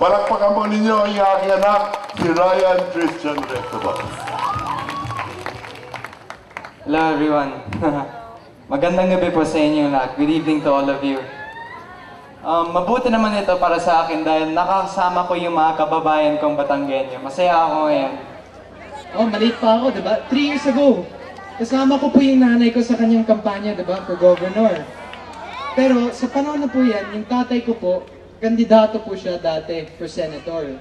Palakpakan po ninyo ang aking anak, si Ryan Christian Rectobar. Hello everyone. Magandang gabi po sa inyo lahat. Good evening to all of you. Mabuti naman ito para sa akin dahil nakakasama ko yung mga kababayan kong Batanggenyo. Masaya ako ngayon. Oh, maliit pa ako, diba? 3 years ago, kasama ko po yung nanay ko sa kanyang kampanya, diba? For governor. Pero sa panahon na po yan, yung tatay ko po, kandidato po siya dati for senator.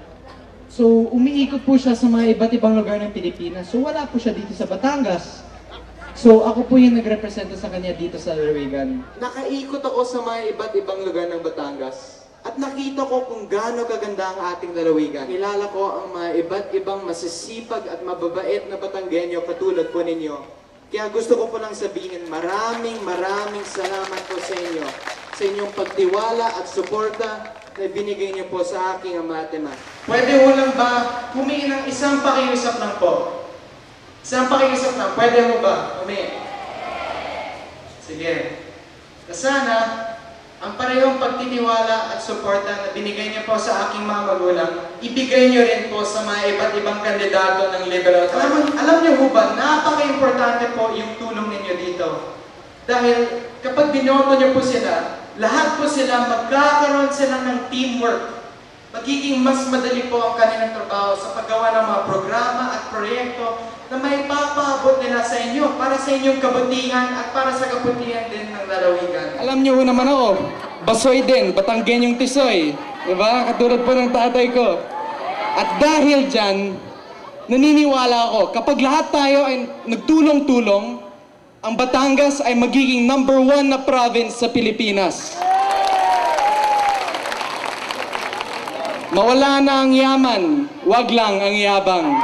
So, umiikot po siya sa mga iba't ibang lugar ng Pilipinas. So, wala po siya dito sa Batangas. So, ako po yung nagrepresenta sa kanya dito sa Lalawigan. Nakaikot ako sa mga iba't ibang lugar ng Batangas at nakita ko kung gaano kaganda ang ating lalawigan. Kilala ko ang mga iba't ibang masisipag at mababait na Batanggenyo katulad po ninyo. Kaya gusto ko po lang sabihin maraming salamat po sa inyo sa inyong pagtiwala at suporta na binigay niyo po sa aking ama at ina. Pwede mo lang ba humingi ng isang pakiusap lang po? Isang pakiusap lang, pwede mo ba humingi? Sige. Sana, ang parehong pagtitiwala at suporta na binigay niyo po sa aking mga magulang, ibigay niyo rin po sa mga iba't ibang kandidato ng Liberal Party. Alam niyo ho ba, napaka-importante po yung tulong ninyo dito. Dahil kapag binoto niyo po sila, lahat po sila magkakaroon sila ng teamwork. Magiging mas madali po ang kanilang trabaho sa paggawa ng mga programa at proyekto na may papaabot nila sa inyo para sa inyong kabutihan at para sa kabutihan din ng lalawigan. Alam niyo ho naman ako, Basoy din, Batanggenyong Tisoy. Diba? Katulad po ng tatay ko. At dahil dyan, naniniwala ako, kapag lahat tayo ay nagtulong-tulong, ang Batangas ay magiging #1 na province sa Pilipinas. Mawala na ang yaman, wag lang ang yabang.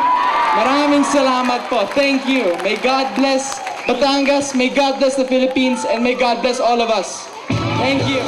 Maraming salamat po. Thank you. May God bless Batangas, may God bless the Philippines, and may God bless all of us. Thank you.